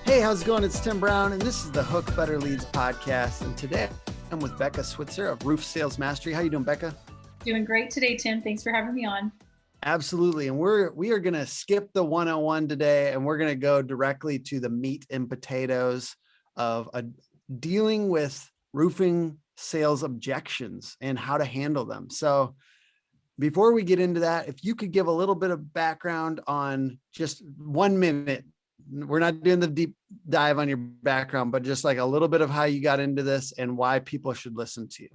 Hey, how's it going? It's Tim Brown, and this is the Hook Better Leads podcast. And today I'm with Becca Switzer of Roof Sales Mastery. How you doing, Becca? Doing great today, Tim. Thanks for having me on. Absolutely. And we are going to skip the 101 today, and we're going to go directly to the meat and potatoes of dealing with roofing sales objections and how to handle them. So before we get into that, if you could give a little bit of background on just 1 minute. We're not doing the deep dive on your background, but just like a little bit of how you got into this and why people should listen to you.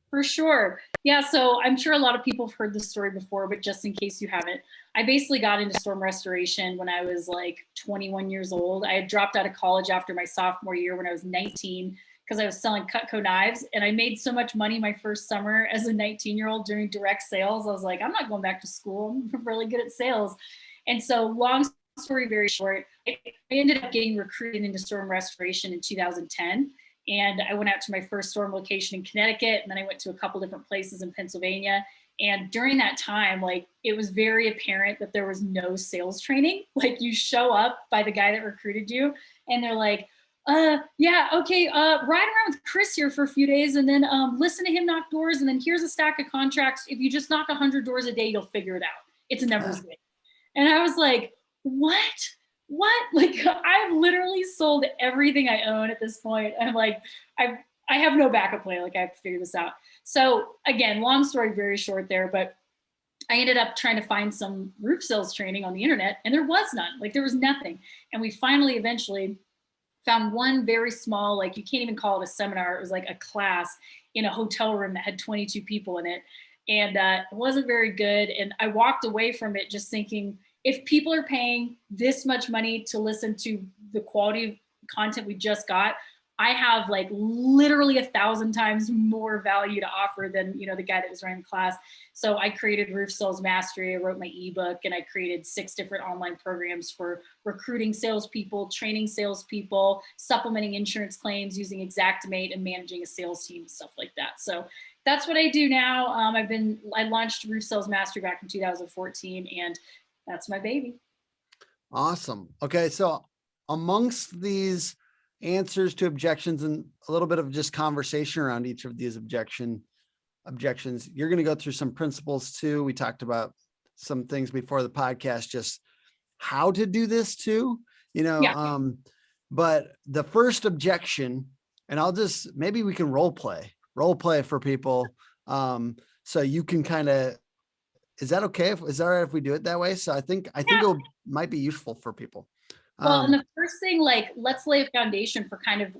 For sure. Yeah. So I'm sure a lot of people have heard this story before, but just in case you haven't, I basically got into storm restoration when I was like 21 years old. I had dropped out of college after my sophomore year when I was 19 because I was selling Cutco knives, and I made so much money my first summer as a 19-year-old doing direct sales. I was like, I'm not going back to school. I'm really good at sales. And so long story very short, I ended up getting recruited into storm restoration in 2010. And I went out to my first storm location in Connecticut, and then I went to a couple different places in Pennsylvania. And during that time, like, it was very apparent that there was no sales training. Like, you show up by the guy that recruited you, and they're like, yeah, okay, ride around with Chris here for a few days, and then listen to him knock doors, and then here's a stack of contracts. If you just knock 100 doors a day, you'll figure it out. It's a numbers game. And I was like, what? Like, I've literally sold everything I own at this point. I'm like, I have no backup plan. Like, I have to figure this out. So again, long story very short there, but I ended up trying to find some roof sales training on the internet, and there was none. Like, there was nothing. And we finally eventually found one very small, like, you can't even call it a seminar. It was like a class in a hotel room that had 22 people in it. And it wasn't very good. And I walked away from it just thinking, if people are paying this much money to listen to the quality of content we just got, I have like literally 1,000 times more value to offer than, the guy that was running the class. So I created Roof Sales Mastery. I wrote my ebook, and I created 6 different online programs for recruiting salespeople, training salespeople, supplementing insurance claims using Xactimate, and managing a sales team, stuff like that. So that's what I do now. I launched Roof Sales Mastery back in 2014, and that's my baby. Awesome. Okay. So amongst these answers to objections and a little bit of just conversation around each of these objections, you're going to go through some principles too. We talked about some things before the podcast, just how to do this too, but the first objection, and maybe we can role play for people. So you can kind of, is that okay? Is that all right if we do it that way? So I think it might be useful for people. Well, and the first thing, like, let's lay a foundation for kind of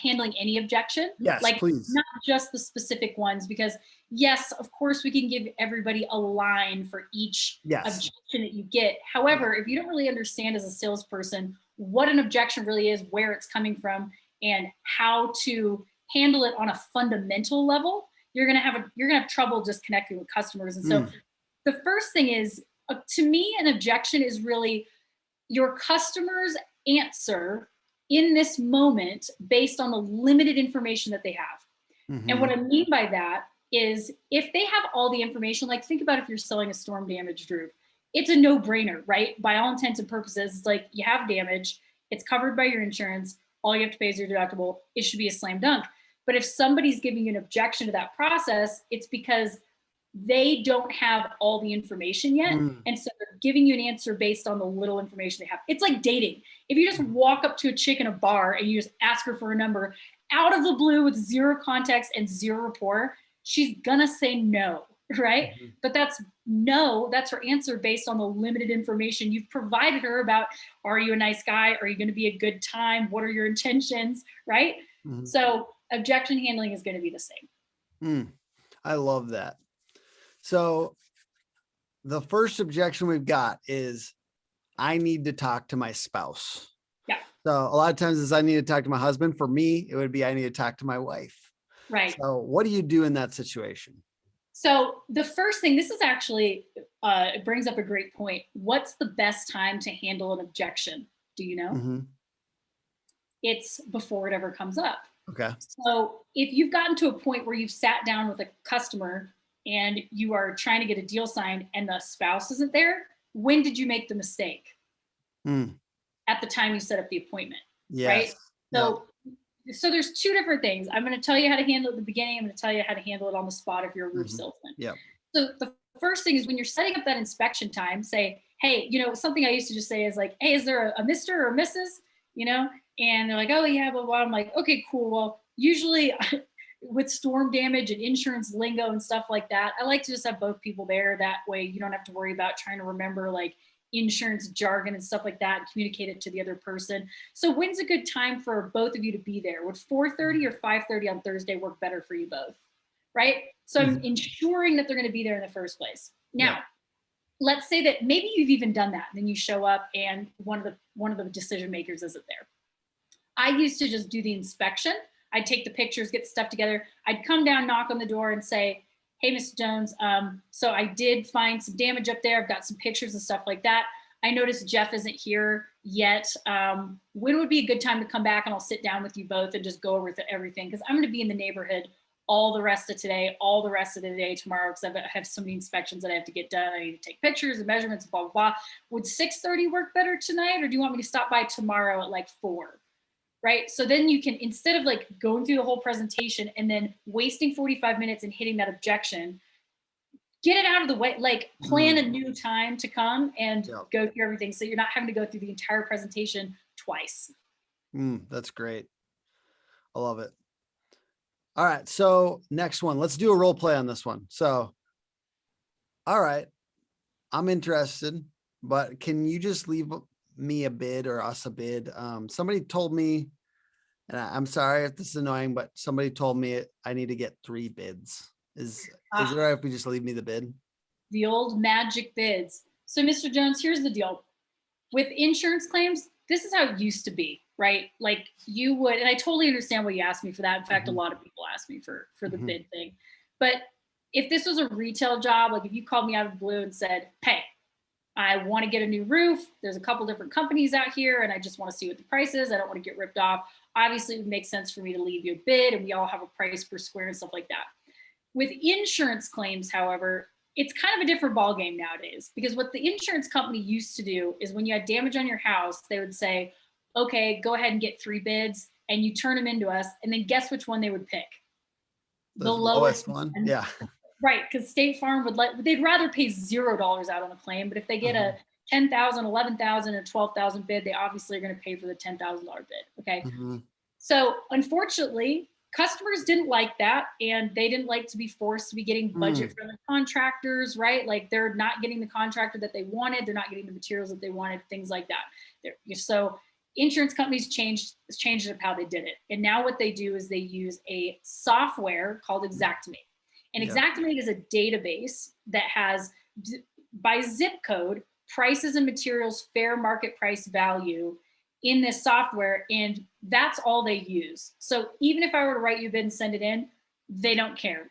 handling any objection. Yes, like, please. Not just the specific ones, because yes, of course we can give everybody a line for each objection that you get. However, if you don't really understand as a salesperson what an objection really is, where it's coming from, and how to handle it on a fundamental level, you're gonna have trouble just connecting with customers. And so the first thing is, to me, an objection is really your customer's answer in this moment based on the limited information that they have. Mm-hmm. And what I mean by that is, if they have all the information, like, think about if you're selling a storm damaged roof, it's a no-brainer, right? By all intents and purposes, it's like, you have damage, it's covered by your insurance, all you have to pay is your deductible, it should be a slam dunk. But if somebody's giving you an objection to that process, it's because they don't have all the information yet. And so they're giving you an answer based on the little information they have. It's like dating. If you just walk up to a chick in a bar and you just ask her for a number out of the blue with zero context and zero rapport, she's gonna say no, right? Mm-hmm. But that's her answer based on the limited information you've provided her about, are you a nice guy? Are you gonna be a good time? What are your intentions, right? Mm-hmm. So objection handling is gonna be the same. I love that. So the first objection we've got is, I need to talk to my spouse. Yeah. So a lot of times I need to talk to my husband. For me, it would be, I need to talk to my wife. Right. So what do you do in that situation? So the first thing, this is actually, it brings up a great point. What's the best time to handle an objection? Do you know? Mm-hmm. It's before it ever comes up. Okay. So if you've gotten to a point where you've sat down with a customer and you are trying to get a deal signed and the spouse isn't there, when did you make the mistake? At the time you set up the appointment. Yes. right? Yep. So there's two different things. I'm going to tell you how to handle it at the beginning. I'm going to tell you how to handle it on the spot if you're a roof salesman. Yep. So the first thing is when you're setting up that inspection time, say, hey, something I used to just say is like, hey, is there a Mr. or Mrs.? And they're like, oh yeah, blah, blah. I'm like, okay, cool. Well, usually with storm damage and insurance lingo and stuff like that, I like to just have both people there. That way you don't have to worry about trying to remember like insurance jargon and stuff like that and communicate it to the other person. So when's a good time for both of you to be there? Would 4:30 or 5:30 on Thursday work better for you both? Right? So I'm ensuring that they're going to be there in the first place. Now, let's say that maybe you've even done that. And then you show up and one of the decision makers isn't there. I used to just do the inspection. I'd take the pictures, get the stuff together. I'd come down, knock on the door and say, hey, Mr. Jones, so I did find some damage up there. I've got some pictures and stuff like that. I noticed Jeff isn't here yet. When would be a good time to come back and I'll sit down with you both and just go over everything? Because I'm going to be in the neighborhood all the rest of today, all the rest of the day tomorrow, because I have so many inspections that I have to get done. I need to take pictures and measurements, blah, blah, blah. Would 6:30 work better tonight? Or do you want me to stop by tomorrow at like 4? Right? So then you can, instead of like going through the whole presentation and then wasting 45 minutes and hitting that objection, get it out of the way, like plan a new time to come and go through everything. So you're not having to go through the entire presentation twice. That's great. I love it. All right. So next one, let's do a role play on this one. So, all right, I'm interested, but can you just leave me a bid or us a bid? Somebody told me, and I'm sorry if this is annoying, but somebody told me I need to get 3 bids. Is it all right if we just leave me the bid? The old magic bids. So Mr. Jones, here's the deal. With insurance claims, this is how it used to be, right? Like you would, and I totally understand why you asked me for that. In fact, a lot of people ask me for the bid thing. But if this was a retail job, like if you called me out of the blue and said, hey, I want to get a new roof. There's a couple different companies out here and I just want to see what the price is. I don't want to get ripped off. Obviously, it would make sense for me to leave you a bid and we all have a price per square and stuff like that. With insurance claims, however, it's kind of a different ballgame nowadays because what the insurance company used to do is when you had damage on your house, they would say, okay, go ahead and get 3 bids and you turn them into us. And then guess which one they would pick? The lowest one. Yeah. Right. Because State Farm they'd rather pay $0 out on a claim. But if they get a $10,000, $11,000, and $12,000 bid, they obviously are going to pay for the $10,000 bid. Okay. So unfortunately, customers didn't like that. And they didn't like to be forced to be getting budget friendly contractors, right? Like they're not getting the contractor that they wanted. They're not getting the materials that they wanted, things like that. So insurance companies changed up how they did it. And now what they do is they use a software called Xactimate. And Xactimate is a database that has, by zip code, prices and materials fair market price value in this software. And that's all they use. So even if I were to write you a bid and send it in, they don't care.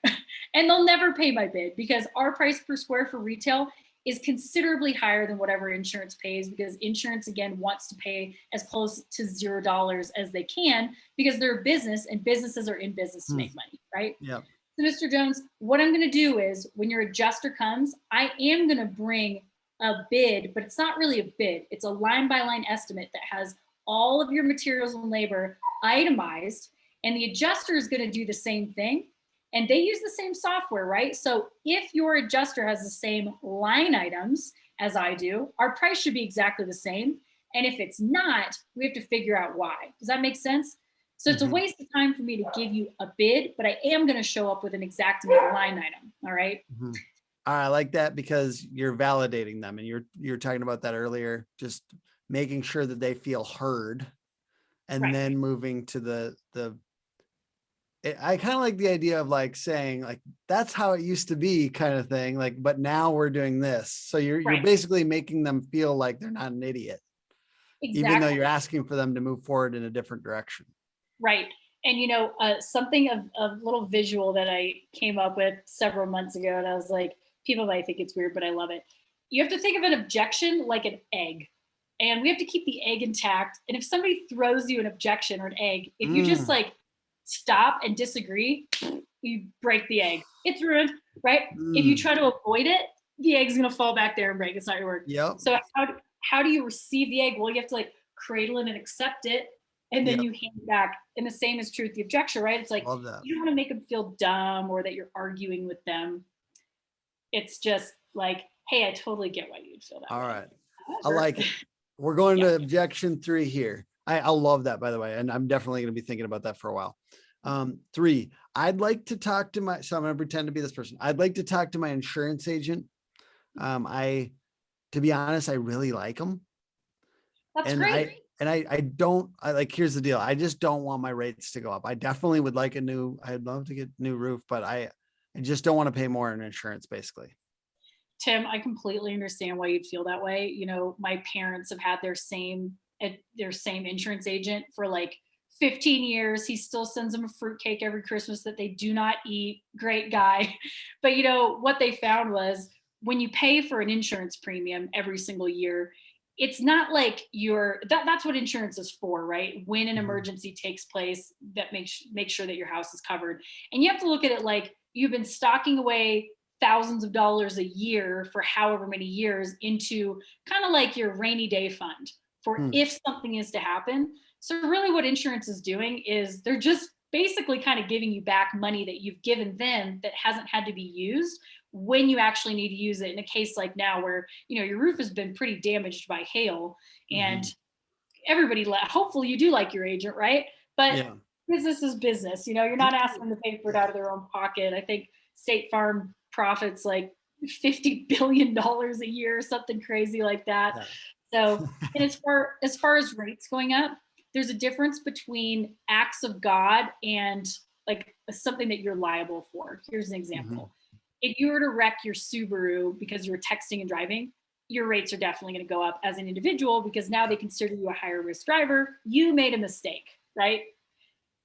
And they'll never pay my bid because our price per square for retail is considerably higher than whatever insurance pays because insurance, again, wants to pay as close to $0 as they can because they're a business and businesses are in business to make money, right? Yeah. So Mr. Jones, what I'm going to do is when your adjuster comes, I am going to bring a bid, but it's not really a bid. It's a line by line estimate that has all of your materials and labor itemized. And the adjuster is going to do the same thing. And they use the same software, right? So if your adjuster has the same line items as I do, our price should be exactly the same. And if it's not, we have to figure out why. Does that make sense? So it's a waste of time for me to give you a bid, but I am going to show up with an Xactimate line item. All right. I like that because you're validating them, and you're talking about that earlier, just making sure that they feel heard, and then moving to I kind of like the idea of like saying like, that's how it used to be kind of thing. Like, but now we're doing this. So you're basically making them feel like they're not an idiot, even though you're asking for them to move forward in a different direction. Right. And, something of a little visual that I came up with several months ago, and I was like, people might think it's weird, but I love it. You have to think of an objection like an egg, and we have to keep the egg intact. And if somebody throws you an objection or an egg, if you just like stop and disagree, you break the egg. It's ruined, right? If you try to avoid it, the egg's going to fall back there and break. It's not your word. Yep. So how do you receive the egg? Well, you have to like cradle it and accept it. and then Yep. you hand it back. And the same is true with the objection, right? It's like, Love that. you don't want to make them feel dumb or that you're arguing with them. It's just like, hey, I totally get why you'd feel that All way. right. I However, like it. We're going Yeah. to objection 3 here. I love that, by the way. And I'm definitely going to be thinking about that for a while. 3, I'd like to talk to my, so I'm going to pretend to be this person. I'd like to talk to my insurance agent. To be honest, I really like them. That's And great. I like, here's the deal. I just don't want my rates to go up. I definitely would like I'd love to get a new roof, but I just don't want to pay more in insurance, basically. Tim, I completely understand why you'd feel that way. You know, my parents have had their same insurance agent for like 15 years. He still sends them a fruitcake every Christmas that they do not eat. Great guy. But you know, what they found was when you pay for an insurance premium every single year, it's not like that's what insurance is for, right? When an Mhm. emergency takes place, that make sure that your house is covered. And you have to look at it like you've been stocking away thousands of dollars a year for however many years into kind of like your rainy day fund for Hmm. if something is to happen. So really what insurance is doing is they're just basically kind of giving you back money that you've given them that hasn't had to be used when you actually need to use it in a case like now where, you know, your roof has been pretty damaged by hail and everybody hopefully you do like your agent, right? But Yeah. business is business. You know, you're not asking them to pay for it out of their own pocket. I think State Farm profits like $50 billion a year, something crazy like that. Yeah. So, and as far as rates going up, there's a difference between acts of God and like something that you're liable for. Here's an example. If you were to wreck your Subaru because you were texting and driving, your rates are definitely going to go up as an individual because now they consider you a higher risk driver. You made a mistake, right?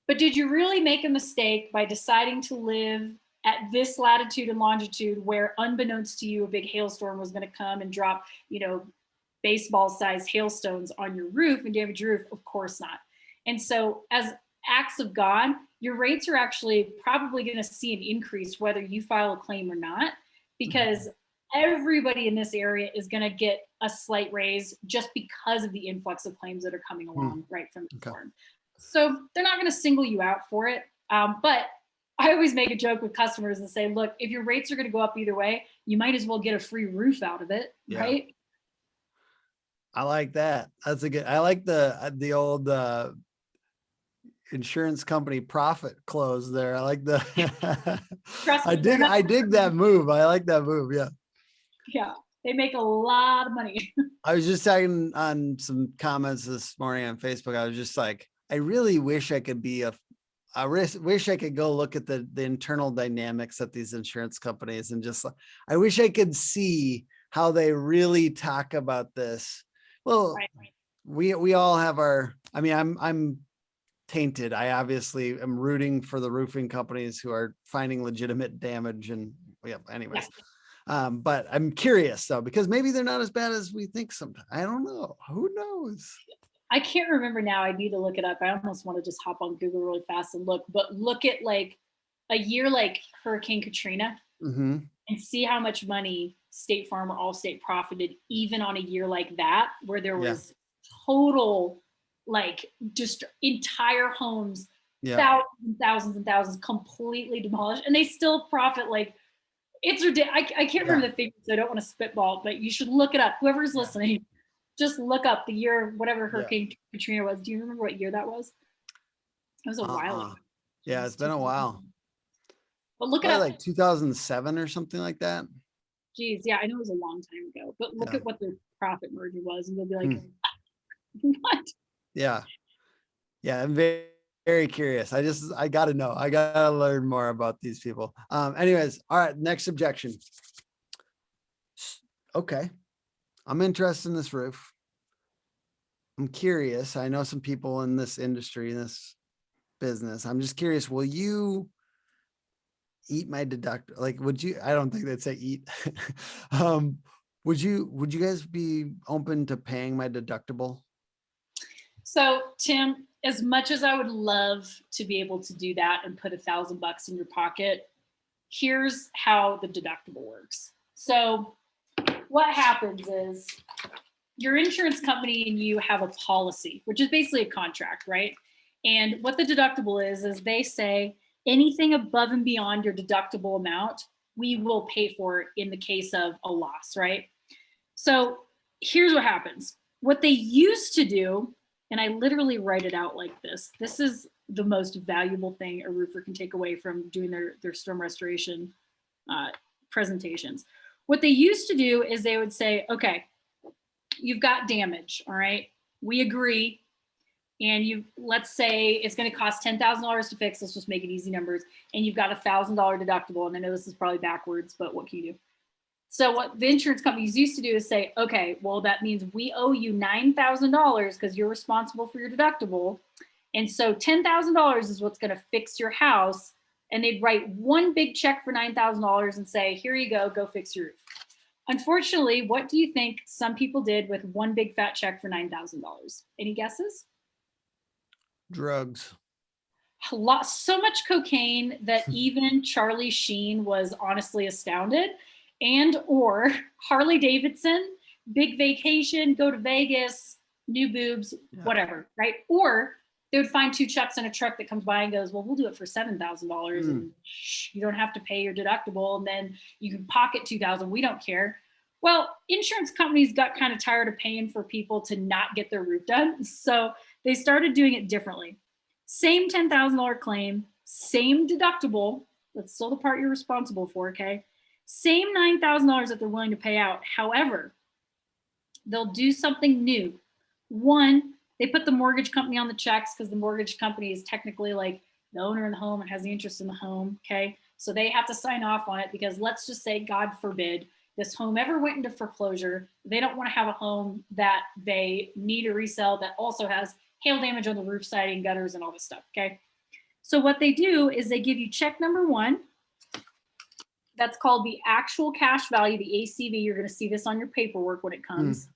But did you really make a mistake by deciding to live at this latitude and longitude where unbeknownst to you, a big hailstorm was going to come and drop, you know, baseball sized hailstones on your roof and damage your roof? Of course not. And so as acts of God, your rates are actually probably going to see an increase whether you file a claim or not, because everybody in this area is going to get a slight raise just because of the influx of claims that are coming along right from the storm. So they're not going to single you out for it. But I always make a joke with customers and say, look, if your rates are going to go up either way, you might as well get a free roof out of it, right? I like that. That's a good, I like the old insurance company profit close there. I like the, Trust me, I dig that move. I like that move. Yeah. Yeah. They make a lot of money. I was just talking on some comments this morning on Facebook. I was just like, I really wish I could be wish I could go look at the internal dynamics at these insurance companies and just, I wish I could see how they really talk about this. Well, Right. we all have our, I mean, I'm tainted. I obviously am rooting for the roofing companies who are finding legitimate damage and anyways. But I'm curious though, because maybe they're not as bad as we think sometimes. I don't know. Who knows? I can't remember now. I need to look it up. I almost want to just hop on Google really fast and look, but look at like a year like Hurricane Katrina and see how much money State Farm or Allstate profited even on a year like that, where there was total, like just entire homes, thousands and thousands and thousands completely demolished, and they still profit like it's ridiculous. I can't remember the figures, so I don't want to spitball, but you should look it up. Whoever's listening, just look up the year, whatever Hurricane Katrina was. Do you remember what year that was? It was a while ago. Yeah, it's been a while. But look it Probably up. like 2007 or something like that. Geez, yeah, I know it was a long time ago, but look at what the profit margin was, and you'll be like, what? Yeah. Yeah, I'm very, very curious. I got to know. I got to learn more about these people. Anyways, all right, next objection. Okay. I'm interested in this roof. I'm curious. I know some people in this industry, in this business. I'm just curious, will you eat my deduct? Like, would you, I don't think they'd say eat. Would you guys be open to paying my deductible? So Tim, as much as I would love to be able to do that and put $1,000 in your pocket, here's how the deductible works. So what happens is your insurance company and you have a policy, which is basically a contract, right? And what the deductible is they say anything above and beyond your deductible amount, we will pay for in the case of a loss, right? So here's what happens. What they used to do, and I literally write it out like this. This is the most valuable thing a roofer can take away from doing their storm restoration presentations. What they used to do is they would say, okay, you've got damage, all right? We agree. And let's say it's going to cost $10,000 to fix. Let's just make it easy numbers. And you've got $1,000 deductible. And I know this is probably backwards, but what can you do? So what the insurance companies used to do is say, okay, well, that means we owe you $9,000 because you're responsible for your deductible. And so $10,000 is what's going to fix your house. And they'd write one big check for $9,000 and say, here you go fix your roof. Unfortunately, what do you think some people did with one big fat check for $9,000? Any guesses? Drugs. So much cocaine that even Charlie Sheen was honestly astounded. And or Harley Davidson, big vacation, go to Vegas, new boobs, whatever, right? Or they would find two chucks in a truck that comes by and goes, well, we'll do it for $7,000 and you don't have to pay your deductible. And then you can pocket $2,000. We don't care. Well, insurance companies got kind of tired of paying for people to not get their roof done. So they started doing it differently. Same $10,000 claim, same deductible. That's still the part you're responsible for, okay? Same $9,000 that they're willing to pay out. However, they'll do something new. One, they put the mortgage company on the checks because the mortgage company is technically like the owner in the home and has the interest in the home, okay? So they have to sign off on it because let's just say, God forbid, this home ever went into foreclosure. They don't want to have a home that they need to resell that also has hail damage on the roof siding, gutters, and all this stuff, okay? So what they do is they give you check number one. That's called the actual cash value, the ACV. You're going to see this on your paperwork when it comes.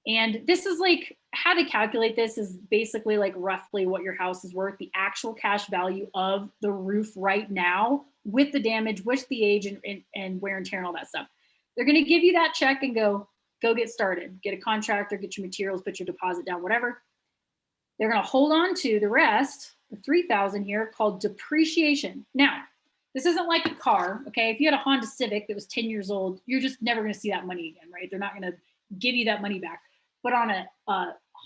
And this is like how to calculate this is basically like roughly what your house is worth, the actual cash value of the roof right now with the damage, with the age and wear and tear and all that stuff. They're going to give you that check and go get started, get a contractor, get your materials, put your deposit down, whatever. They're going to hold on to the rest, the $3,000 here, called depreciation. Now, this isn't like a car, okay? If you had a Honda Civic that was 10 years old, you're just never going to see that money again, right? They're not going to give you that money back. But on a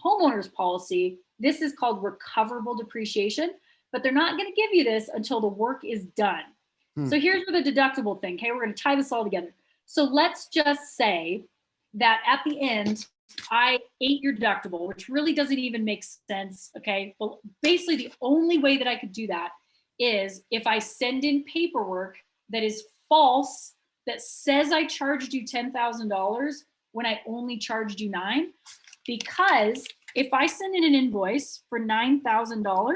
homeowner's policy, this is called recoverable depreciation, but they're not going to give you this until the work is done. So here's where the deductible thing, okay? We're going to tie this all together. So let's just say that at the end, I ate your deductible, which really doesn't even make sense, okay? But basically the only way that I could do that is if I send in paperwork that is false, that says I charged you $10,000 when I only charged you $9,000, because if I send in an invoice for $9,000,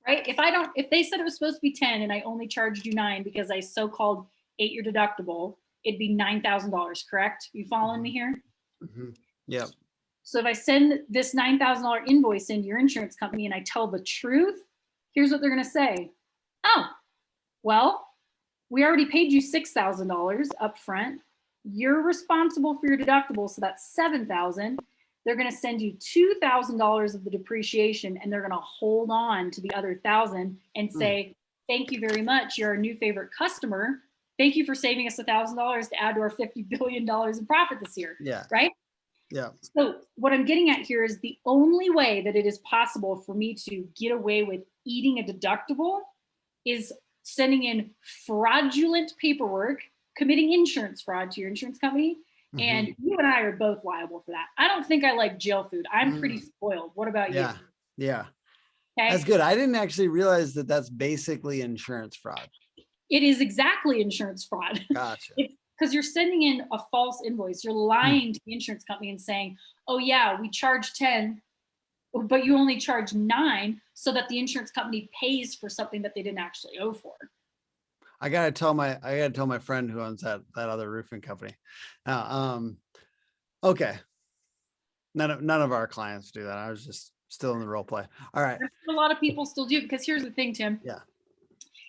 right? If they said it was supposed to be 10 and I only charged you 9 because I so-called ate your deductible, it'd be $9,000, correct? You following me here? Yeah. So if I send this $9,000 invoice into your insurance company and I tell the truth, here's what they're going to say. Oh, well, we already paid you $6,000 up front. You're responsible for your deductible, so that's $7,000. They're going to send you $2,000 of the depreciation, and they're going to hold on to the other $1,000 and say, thank you very much. You're our new favorite customer. Thank you for saving us $1,000 to add to our $50 billion in profit this year. Yeah. Right? Yeah. So what I'm getting at here is the only way that it is possible for me to get away with eating a deductible is sending in fraudulent paperwork, committing insurance fraud to your insurance company. And you and I are both liable for that. I don't think I like jail food. I'm pretty spoiled. What about you? Yeah. Okay. That's good. I didn't actually realize that that's basically insurance fraud. It is exactly insurance fraud. Gotcha. Because you're sending in a false invoice. You're lying to the insurance company and saying, oh yeah, we charge 10, but you only charge 9, so that the insurance company pays for something that they didn't actually owe for. I gotta tell my friend who owns that other roofing company. Okay. None of our clients do that. I was just still in the role play. All right. A lot of people still do, because here's the thing, Tim. Yeah.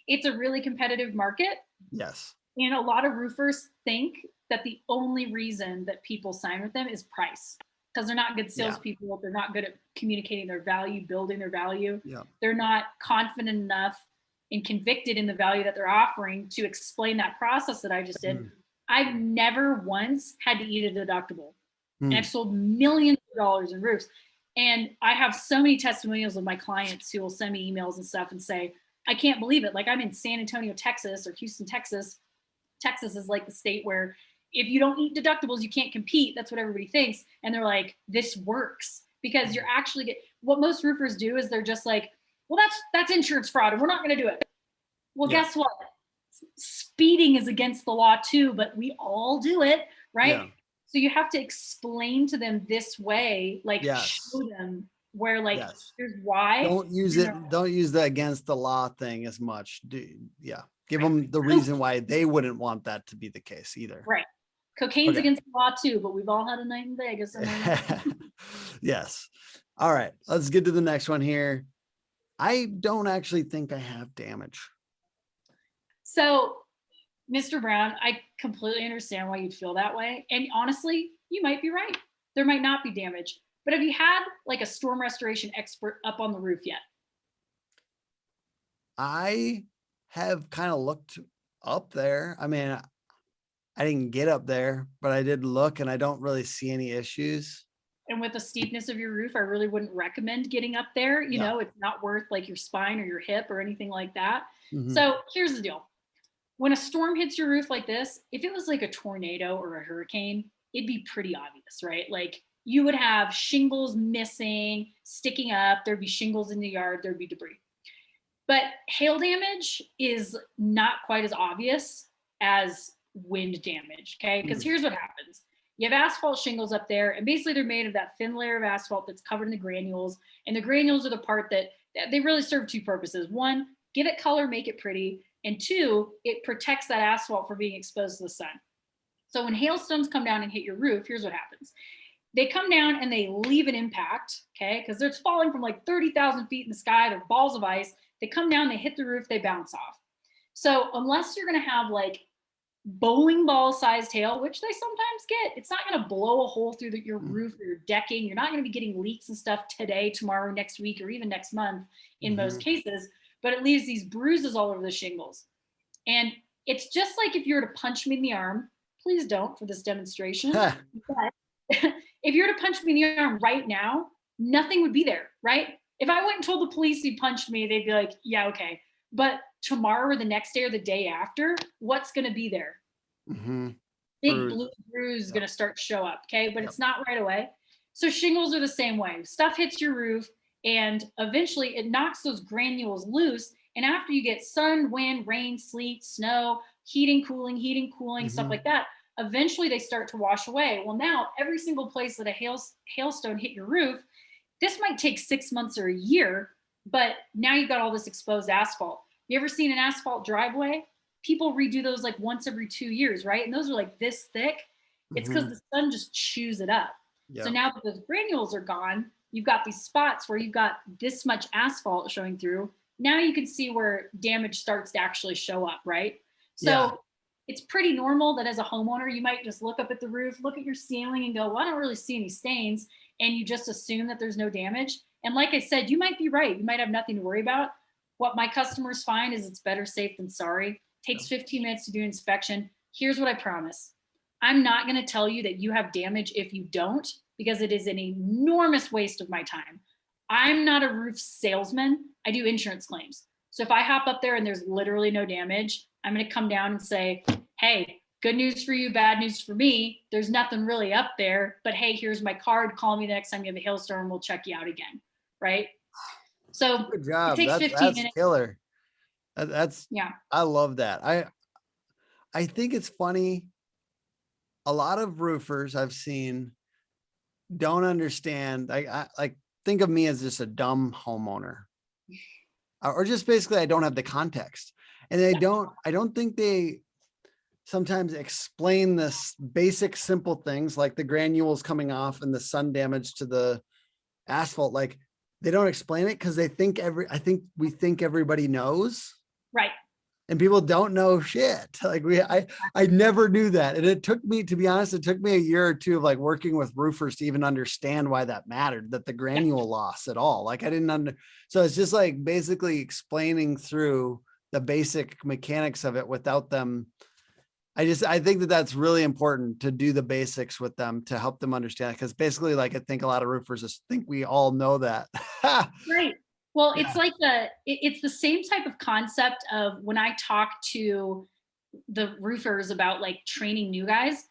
It's a really competitive market. Yes. And a lot of roofers think that the only reason that people sign with them is price, because they're not good Yeah. salespeople. They're not good at communicating their value, building their value. Yeah. They're not confident enough and convicted in the value that they're offering to explain that process that I just did. Mm. I've never once had to eat a deductible. And Mm. I've sold millions of dollars in roofs. And I have so many testimonials of my clients who will send me emails and stuff and say, I can't believe it. Like, I'm in San Antonio, Texas, or Houston, Texas. Texas is like the state where if you don't eat deductibles, you can't compete. That's what everybody thinks. And they're like, this works because you're actually what most roofers do is they're just like, well, that's insurance fraud and we're not going to do it. Well, Yeah. guess what? Speeding is against the law too, but we all do it, right? Yeah. So you have to explain to them this way, like Yes. show them where, like, Yes. here's why. Don't use it. Don't use the against the law thing as much. Yeah. Give them the reason why they wouldn't want that to be the case either. Right. Cocaine's Okay. against the law too, but we've all had a night in Vegas. Yes. All right. Let's get to the next one here. I don't actually think I have damage. So, Mr. Brown, I completely understand why you'd feel that way. And honestly, you might be right. There might not be damage. But have you had like a storm restoration expert up on the roof yet? I have kind of looked up there. I mean, I didn't get up there, but I did look and I don't really see any issues. And with the steepness of your roof, I really wouldn't recommend getting up there. You know, it's not worth like your spine or your hip or anything like that. Mhm. So here's the deal. When a storm hits your roof like this, if it was like a tornado or a hurricane, it'd be pretty obvious, right? Like you would have shingles missing, sticking up, there'd be shingles in the yard, there'd be debris. But hail damage is not quite as obvious as wind damage, okay? Because here's what happens. You have asphalt shingles up there, and basically they're made of that thin layer of asphalt that's covered in the granules. And the granules are the part that they really serve two purposes. One, give it color, make it pretty. And two, it protects that asphalt from being exposed to the sun. So when hailstones come down and hit your roof, here's what happens. They come down and they leave an impact, okay? Because they're falling from like 30,000 feet in the sky. They're balls of ice. They come down, they hit the roof, they bounce off. So unless you're going to have like bowling ball sized hail, which they sometimes get, it's not going to blow a hole through your roof or your decking. You're not going to be getting leaks and stuff today, tomorrow, next week, or even next month in most cases, but it leaves these bruises all over the shingles. And it's just like if you were to punch me in the arm, please don't for this demonstration, but if you were to punch me in the arm right now, nothing would be there, right? If I went and told the police you punched me, they'd be like, yeah, okay. But tomorrow or the next day or the day after, what's going to be there? Big blue bruise is going to start to show up, okay? But it's not right away. So shingles are the same way. Stuff hits your roof and eventually it knocks those granules loose. And after you get sun, wind, rain, sleet, snow, heating, cooling, stuff like that, eventually they start to wash away. Well, now every single place that a hailstone hit your roof, this might take 6 months or a year, but now you've got all this exposed asphalt. You ever seen an asphalt driveway? People redo those like once every 2 years, right? And those are like this thick. It's because the sun just chews it up. So now that those granules are gone, you've got these spots where you've got this much asphalt showing through. Now you can see where damage starts to actually show up, right? So it's pretty normal that as a homeowner, you might just look up at the roof, look at your ceiling and go, well, I don't really see any stains. And you just assume that there's no damage. And like I said, you might be right. You might have nothing to worry about. What my customers find is it's better safe than sorry. Takes 15 minutes to do an inspection. Here's what I promise. I'm not going to tell you that you have damage if you don't, because it is an enormous waste of my time. I'm not a roof salesman. I do insurance claims. So if I hop up there and there's literally no damage, I'm going to come down and say, hey, good news for you, bad news for me. There's nothing really up there, but hey, here's my card. Call me the next time you have a hailstorm. We'll check you out again. Right? So good job. It takes 15 minutes. Killer. That's yeah. I love that. I think it's funny. A lot of roofers I've seen don't understand. I like think of me as just a dumb homeowner, or just basically I don't have the context, and I don't think they sometimes explain this basic simple things like the granules coming off and the sun damage to the asphalt. Like they don't explain it because they think we think everybody knows. Right. and people don't know shit. Like I never knew that. And it took me, to be honest, it took me a year or two of like working with roofers to even understand why that mattered, that the granule loss at all. Like I didn't so it's just like basically explaining through the basic mechanics of it without them. I think that that's really important to do the basics with them to help them understand. Cause basically like, I think a lot of roofers just think we all know that. Right. Well, Yeah. it's like it's the same type of concept of when I talk to the roofers about like training new guys,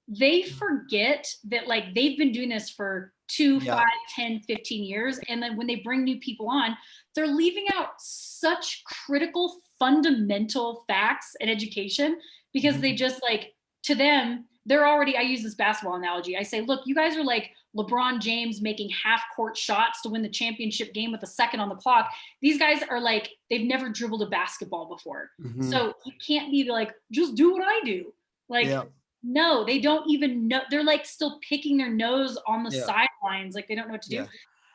they forget that like they've been doing this for 2, Yeah. 5, 10, 15 years. And then when they bring new people on, they're leaving out such critical, fundamental facts and education because they just like, to them, they're already, I use this basketball analogy. I say, look, you guys are like LeBron James making half court shots to win the championship game with a second on the clock. These guys are like, they've never dribbled a basketball before. Mhm. So you can't be like, just do what I do. Like, Yeah. no, they don't even know. They're like still picking their nose on the Yeah. sidelines. Like they don't know what to do. Yeah.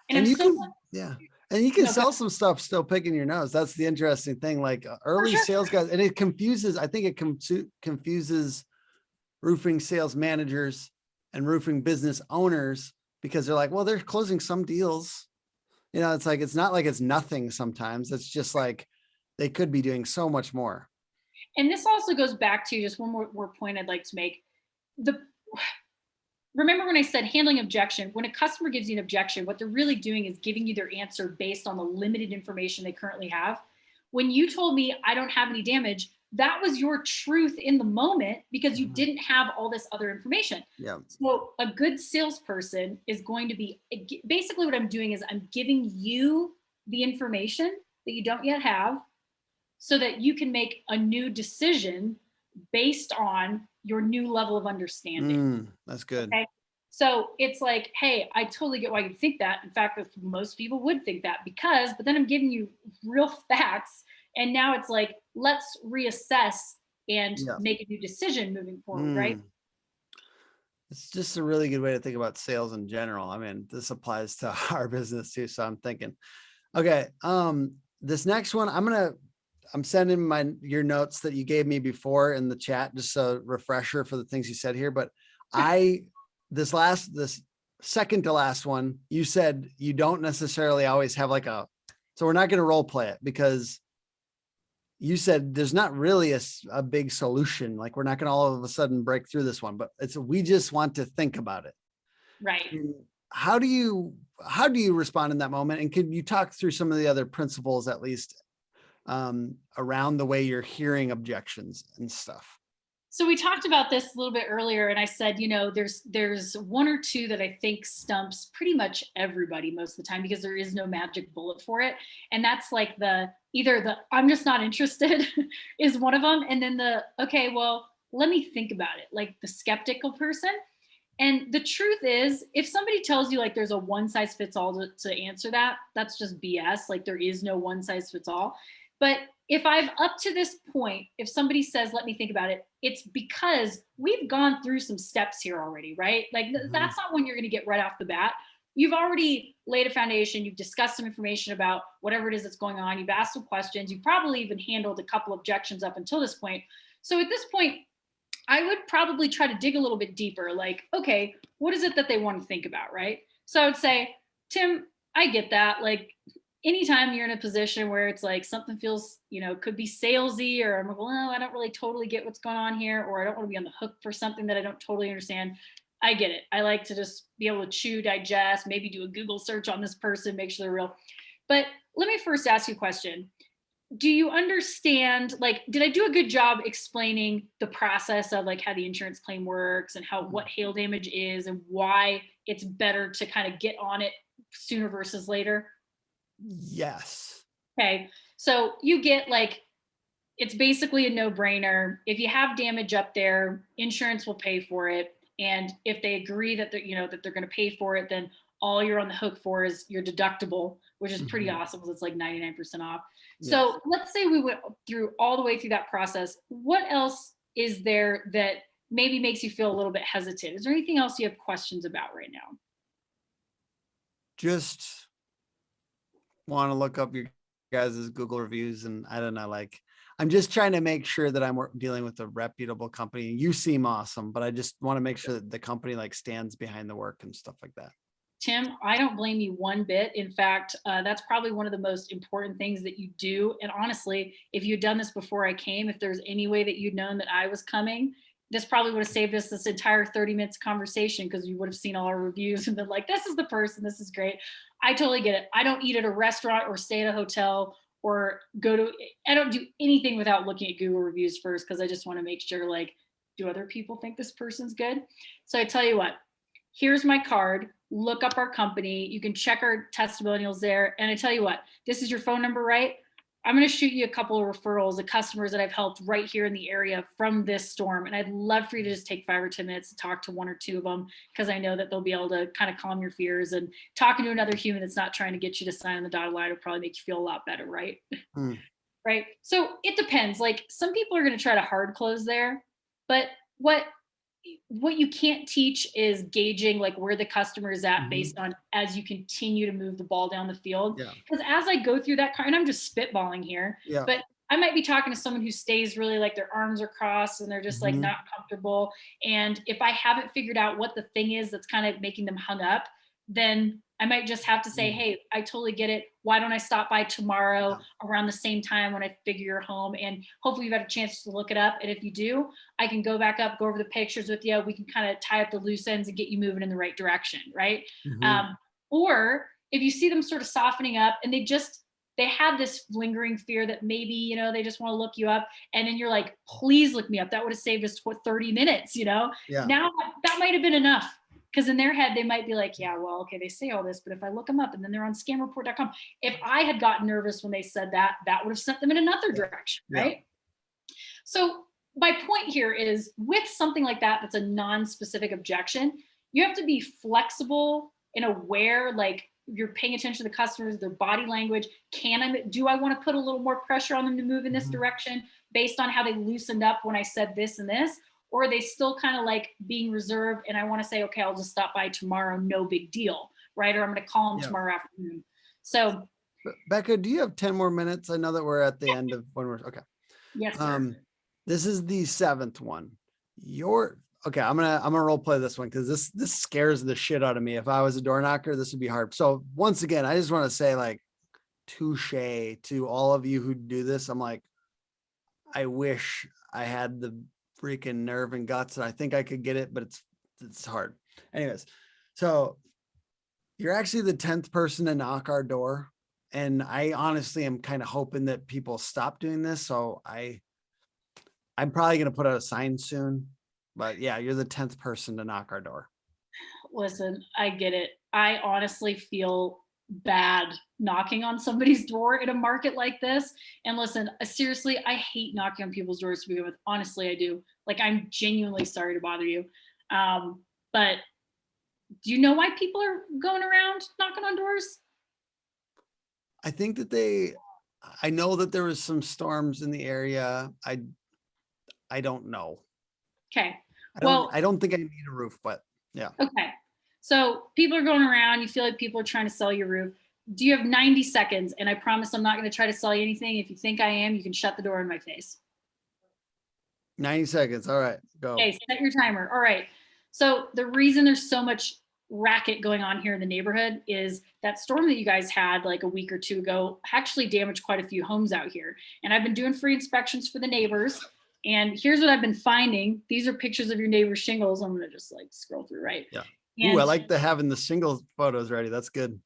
And I'm And you so, can, yeah. And you can no, sell some stuff still picking your nose. That's the interesting thing. Like for early sure. sales guys, and it confuses, I think it confuses roofing sales managers and roofing business owners because they're like, well, they're closing some deals. You know, it's like, it's not like it's nothing sometimes. It's just like they could be doing so much more. And this also goes back to just one more point I'd like to make. The remember when I said handling objection, when a customer gives you an objection, what they're really doing is giving you their answer based on the limited information they currently have. When you told me I don't have any damage, that was your truth in the moment because you didn't have all this other information. Yeah. So a good salesperson is going to be, basically what I'm doing is I'm giving you the information that you don't yet have so that you can make a new decision based on your new level of understanding. That's good. Okay. So it's like, hey, I totally get why you think that. In fact, most people would think that because, but then I'm giving you real facts. And now it's like, let's reassess and Yeah. make a new decision moving forward, right? It's just a really good way to think about sales in general. I mean, this applies to our business too. So I'm thinking, okay, this next one, I'm sending your notes that you gave me before in the chat, just a refresher for the things you said here. But this second to last one, you said you don't necessarily always have like so we're not going to role play it because you said there's not really a big solution. Like we're not going to all of a sudden break through this one, but we just want to think about it. Right. And how do you respond in that moment? And could you talk through some of the other principles, at least around the way you're hearing objections and stuff? So we talked about this a little bit earlier, and I said, there's one or two that I think stumps pretty much everybody most of the time because there is no magic bullet for it. And that's like either the I'm just not interested is one of them, and then okay, well, let me think about it, like the skeptical person. And the truth is, if somebody tells you like there's a one size fits all to answer that, that's just BS. Like there is no one size fits all. But if I've up to this point, if somebody says, let me think about it, it's because we've gone through some steps here already, right? Like that's not when you're going to get right off the bat. You've already laid a foundation. You've discussed some information about whatever it is that's going on. You've asked some questions. You've probably even handled a couple objections up until this point. So at this point, I would probably try to dig a little bit deeper. Like, okay, what is it that they want to think about, right? So I would say, Tim, I get that. Like, anytime you're in a position where it's like something feels, could be salesy, or I'm like, well, I don't really totally get what's going on here, or I don't want to be on the hook for something that I don't totally understand. I get it. I like to just be able to chew, digest, maybe do a Google search on this person, make sure they're real. But let me first ask you a question. Do you understand, like, did I do a good job explaining the process of like how the insurance claim works and what hail damage is and why it's better to kind of get on it sooner versus later? Yes. Okay. So you get like, it's basically a no-brainer. If you have damage up there, insurance will pay for it. And if they agree that they're going to pay for it, then all you're on the hook for is your deductible, which is pretty awesome because it's like 99% off. Yes. So let's say we went all the way through that process. What else is there that maybe makes you feel a little bit hesitant? Is there anything else you have questions about right now? Just want to look up your guys' Google reviews, and I don't know, like I'm just trying to make sure that I'm dealing with a reputable company. You seem awesome, but I just want to make sure that the company like stands behind the work and stuff like that. Tim, I don't blame you one bit. In fact, that's probably one of the most important things that you do. And honestly, if you'd done this before I came, if there's any way that you'd known that I was coming, this probably would have saved us this entire 30 minutes conversation, because you would have seen all our reviews and been like, this is the person, this is great. I totally get it. I don't eat at a restaurant or stay at a hotel or I don't do anything without looking at Google reviews first, because I just want to make sure, like, do other people think this person's good? So I tell you what, here's my card. Look up our company. You can check our testimonials there. And I tell you what, this is your phone number, right? I'm going to shoot you a couple of referrals of customers that I've helped right here in the area from this storm. And I'd love for you to just take 5 or 10 minutes to talk to 1 or 2 of them, because I know that they'll be able to kind of calm your fears. And talking to another human that's not trying to get you to sign on the dotted line will probably make you feel a lot better, right? Hmm. Right. So it depends. Like, some people are going to try to hard close there, but what you can't teach is gauging like where the customer is at based on as you continue to move the ball down the field. Yeah. Because as I go through that card, and I'm just spitballing here, Yeah. but I might be talking to someone who stays really like their arms are crossed and they're just like not comfortable. And if I haven't figured out what the thing is that's kind of making them hung up, then I might just have to say, hey, I totally get it. Why don't I stop by tomorrow around the same time when I figure you're home? And hopefully you've had a chance to look it up. And if you do, I can go back up, go over the pictures with you. We can kind of tie up the loose ends and get you moving in the right direction, right? Or if you see them sort of softening up and they have this lingering fear that maybe, you know, they just want to look you up. And then you're like, please look me up. That would have saved us 30 minutes, you know? Yeah. Now that might've been enough. Because in their head, they might be like, yeah, well, okay, they say all this, but if I look them up and then they're on scamreport.com, if I had gotten nervous when they said that, that would have sent them in another direction, right? So my point here is, with something like that, that's a non-specific objection, you have to be flexible and aware, like you're paying attention to the customers, their body language. Do I want to put a little more pressure on them to move in this direction based on how they loosened up when I said this and this? Or are they still kind of like being reserved and I want to say, okay, I'll just stop by tomorrow, no big deal, right? Or I'm going to call them tomorrow afternoon. So Becca, do you have 10 more minutes? I know that we're at the end of when we're okay. Yes, sir. This is the 7th one. Okay, I'm gonna role play this one because this scares the shit out of me. If I was a door knocker, this would be hard. So once again, I just want to say, like, touche to all of you who do this. I'm like, I wish I had the freaking nerve and guts, and I think I could get it, but it's hard. Anyways, so you're actually the 10th person to knock our door, and I honestly am kind of hoping that people stop doing this. So I'm probably going to put out a sign soon, but yeah, you're the 10th person to knock our door. Listen, I get it. I honestly feel bad knocking on somebody's door in a market like this. And listen, seriously, I hate knocking on people's doors to begin with. Honestly, I do. Like, I'm genuinely sorry to bother you. But do you know why people are going around knocking on doors? I think that I know that there was some storms in the area. I don't know. Okay. I don't think I need a roof, but yeah. Okay. So people are going around. You feel like people are trying to sell your roof. Do you have 90 seconds? And I promise I'm not going to try to sell you anything. If you think I am, you can shut the door in my face. 90 seconds. All right, go. Okay, set your timer. All right. So the reason there's so much racket going on here in the neighborhood is that storm that you guys had like a week or 2 ago actually damaged quite a few homes out here. And I've been doing free inspections for the neighbors. And here's what I've been finding. These are pictures of your neighbor's shingles. I'm going to just like scroll through, right? Yeah. And, ooh, I like having the single photos ready. That's good.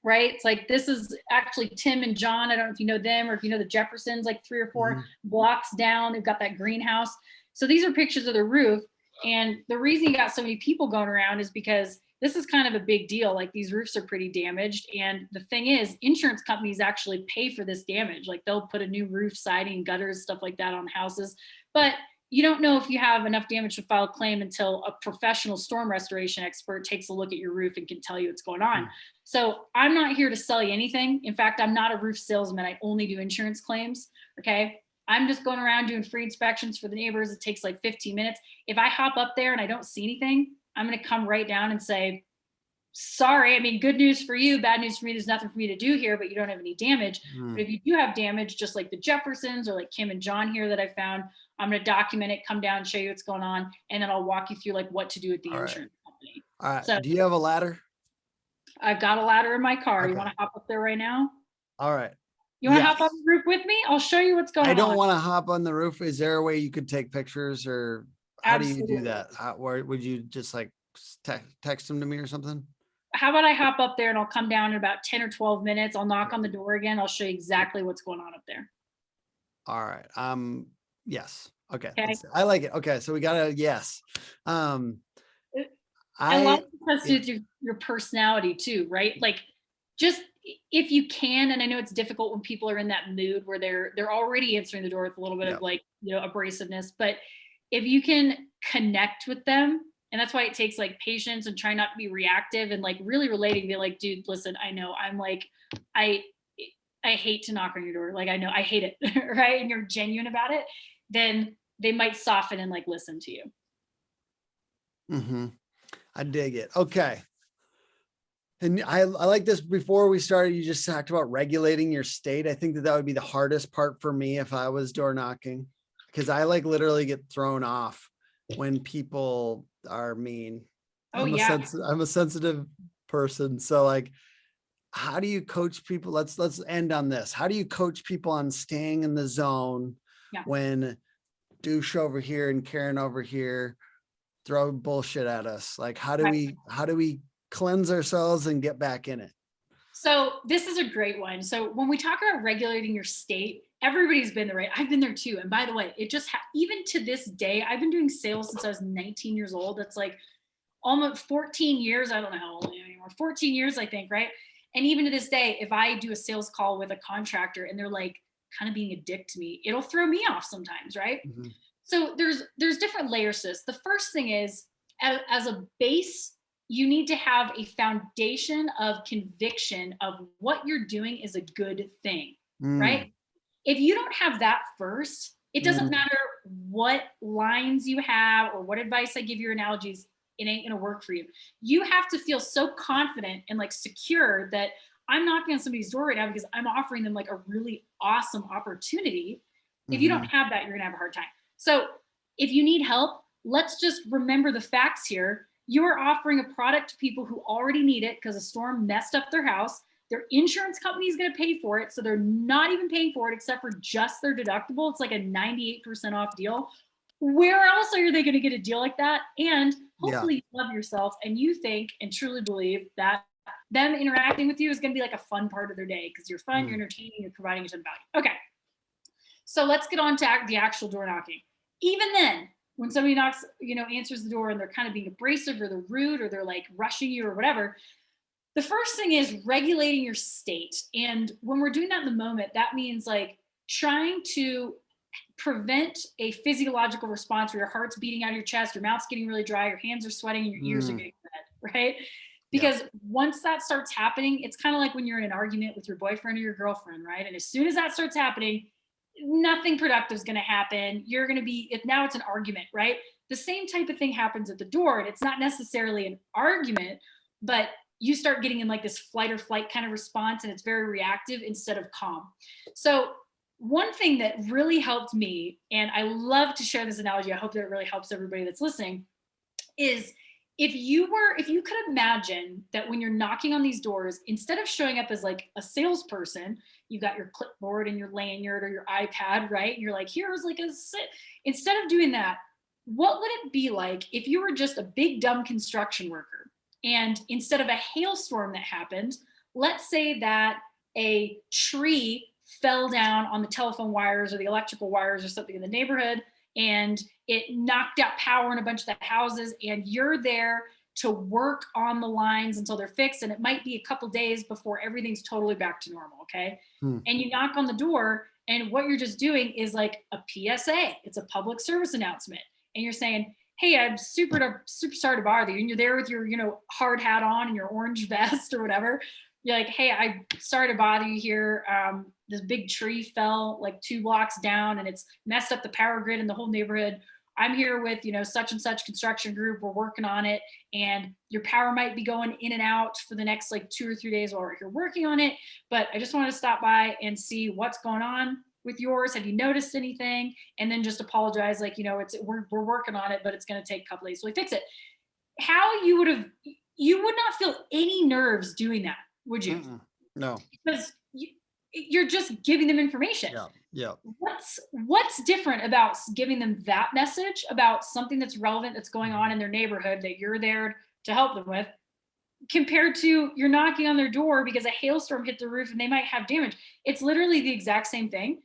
Right. It's like, this is actually Tim and John. I don't know if you know them or if you know the Jeffersons, like 3 or 4 blocks down. They've got that greenhouse. So these are pictures of the roof. And the reason you got so many people going around is because this is kind of a big deal. Like, these roofs are pretty damaged. And the thing is, insurance companies actually pay for this damage. Like, they'll put a new roof, siding, gutters, stuff like that on houses. But you don't know if you have enough damage to file a claim until a professional storm restoration expert takes a look at your roof and can tell you what's going on. So I'm not here to sell you anything. In fact, I'm not a roof salesman. I only do insurance claims. Okay. I'm just going around doing free inspections for the neighbors. It takes like 15 minutes. If I hop up there and I don't see anything, I'm going to come right down and say, sorry, I mean, good news for you, bad news for me, there's nothing for me to do here, but you don't have any damage. Mm. But if you do have damage, just like the Jeffersons or like Kim and John here that I found, I'm going to document it, come down, show you what's going on, and then I'll walk you through like what to do with the All right. insurance company. All right. So Do you have a ladder? I've got a ladder in my car. You Okay. want to hop up there right now? All right. You want to Yes. hop on the roof with me? I'll show you what's going on. I don't want to hop on the roof. Is there a way you could take pictures, or how do you Absolutely. do that? Or would you just like text them to me or something? How about I hop up there and I'll come down in about 10 or 12 minutes. I'll knock on the door again. I'll show you exactly what's going on up there. All right. Yes. Okay. Okay. I like it. Okay. So we got a yes. And a lot of it has to do with your personality too, right? Like, just if you can, and I know it's difficult when people are in that mood where they're already answering the door with a little bit of like, you know, abrasiveness, but if you can connect with them, and that's why it takes like patience and try not to be reactive and like really relating, be like, dude, listen, I know I'm like, I hate to knock on your door. Like, I know I hate it, right? And you're genuine about it, then they might soften and like listen to you. Mm-hmm. I dig it. Okay. And I like this. Before we started, you just talked about regulating your state. I think that would be the hardest part for me if I was door knocking, because I like literally get thrown off when people are mean. Oh, I'm yeah. I'm a sensitive person. So like, how do you coach people? Let's end on this. How do you coach people on staying in the zone when douche over here and Karen over here throw bullshit at us? Like, how do we cleanse ourselves and get back in it? So this is a great one. So when we talk about regulating your state, everybody's been there, right? I've been there too. And by the way, it just even to this day, I've been doing sales since I was 19 years old. That's like almost 14 years. I don't know how old I am anymore. 14 years, I think, right? And even to this day, if I do a sales call with a contractor and they're like kind of being a dick to me, it'll throw me off sometimes, right? Mm-hmm. So there's different layers to this. The first thing is, as a base, you need to have a foundation of conviction of what you're doing is a good thing, right? If you don't have that first, it doesn't matter what lines you have or what advice I give you or analogies, it ain't gonna work for you. You have to feel so confident and like secure that I'm knocking on somebody's door right now because I'm offering them like a really awesome opportunity. If you don't have that, you're gonna have a hard time. So if you need help, let's just remember the facts here. You're offering a product to people who already need it because a storm messed up their house. Their insurance company is going to pay for it. So they're not even paying for it except for just their deductible. It's like a 98% off deal. Where else are they going to get a deal like that? And hopefully you love yourself and you think and truly believe that them interacting with you is going to be like a fun part of their day because you're fun, you're entertaining, you're providing a ton of value. Okay. So let's get on to the actual door knocking. Even then, when somebody knocks, answers the door and they're kind of being abrasive or they're rude or they're like rushing you or whatever, the first thing is regulating your state. And when we're doing that in the moment, that means like trying to prevent a physiological response where your heart's beating out of your chest, your mouth's getting really dry, your hands are sweating, and your ears are getting red, right? Because once that starts happening, it's kind of like when you're in an argument with your boyfriend or your girlfriend, right? And as soon as that starts happening, nothing productive is going to happen. You're going to be, now it's an argument, right? The same type of thing happens at the door, and it's not necessarily an argument, but you start getting in like this flight or flight kind of response, and it's very reactive instead of calm. So one thing that really helped me, and I love to share this analogy, I hope that it really helps everybody that's listening, is if you could imagine that when you're knocking on these doors, instead of showing up as like a salesperson, you got your clipboard and your lanyard or your iPad, right? And you're like, here's like instead of doing that, what would it be like if you were just a big dumb construction worker? And instead of a hailstorm that happened, let's say that a tree fell down on the telephone wires or the electrical wires or something in the neighborhood, and it knocked out power in a bunch of the houses, and you're there to work on the lines until they're fixed. And it might be a couple days before everything's totally back to normal, okay? And you knock on the door, and what you're just doing is like a PSA. It's a public service announcement. And you're saying, hey, I'm super sorry to bother you. And you're there with your, hard hat on and your orange vest or whatever. You're like, hey, I'm sorry to bother you here. This big tree fell like 2 blocks down and it's messed up the power grid in the whole neighborhood. I'm here with, such and such construction group. We're working on it. And your power might be going in and out for the next like 2 or 3 days while you're working on it. But I just wanted to stop by and see what's going on with yours. Have you noticed anything? And then just apologize, like, we're working on it, but it's going to take a couple days. So we fix it. You would not feel any nerves doing that, would you? No. Because you're just giving them information. Yeah. What's different about giving them that message about something that's relevant, that's going on in their neighborhood that you're there to help them with, compared to you're knocking on their door because a hailstorm hit the roof and they might have damage? It's literally the exact same thing.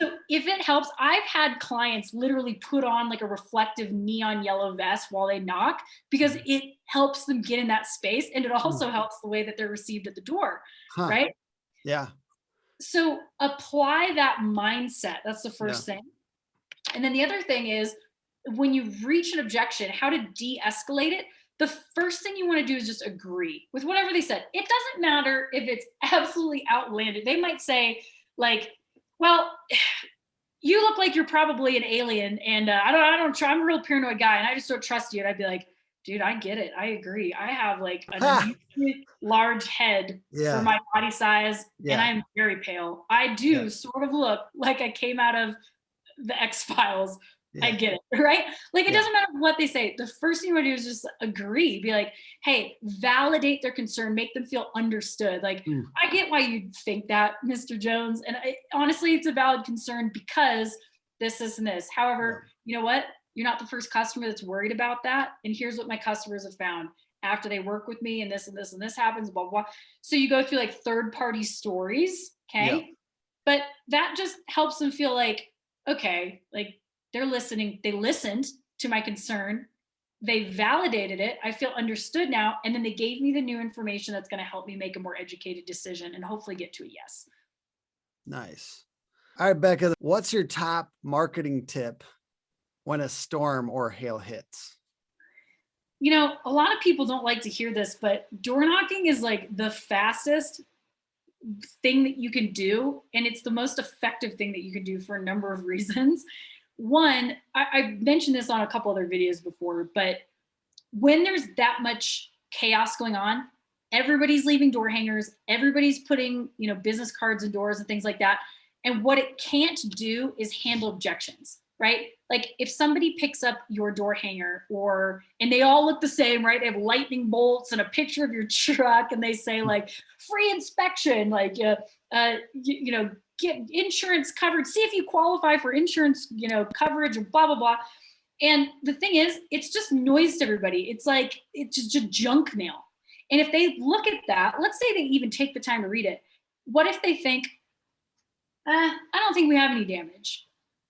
So if it helps, I've had clients literally put on like a reflective neon yellow vest while they knock, because it helps them get in that space. And it also helps the way that they're received at the door. Right? Yeah. So apply that mindset. That's the first thing. And then the other thing is, when you reach an objection, how to de-escalate it. The first thing you want to do is just agree with whatever they said. It doesn't matter if it's absolutely outlandish. They might say like, well, you look like you're probably an alien, and I'm a real paranoid guy, and I just don't trust you. And I'd be like, dude, I get it. I agree. I have like an unusually large head for my body size, and I'm very pale. I do sort of look like I came out of the X-Files. I get it, right? Like, it doesn't matter what they say. The first thing you want to do is just agree. Be like, hey, validate their concern, make them feel understood. Like, I get why you think that, Mr. Jones. And honestly, it's a valid concern because this, and this. However, you know what? You're not the first customer that's worried about that. And here's what my customers have found after they work with me, and this and this and this happens, blah, blah. So you go through like third-party stories, okay? But that just helps them feel like, okay, like, they're listening. They listened to my concern. They validated it. I feel understood now. And then they gave me the new information that's going to help me make a more educated decision and hopefully get to a yes. Nice. All right, Becca, what's your top marketing tip when a storm or hail hits? A lot of people don't like to hear this, but door knocking is like the fastest thing that you can do. And it's the most effective thing that you can do for a number of reasons. One, I mentioned this on a couple other videos before, but when there's that much chaos going on, everybody's leaving door hangers, everybody's putting, business cards and doors and things like that. And what it can't do is handle objections, right? Like, if somebody picks up your door hanger and they all look the same, right? They have lightning bolts and a picture of your truck, and they say like free inspection, like, get insurance covered, see if you qualify for insurance, coverage, and blah, blah, blah. And the thing is, it's just noise to everybody. It's like, it's just junk mail. And if they look at that, let's say they even take the time to read it. What if they think, I don't think we have any damage?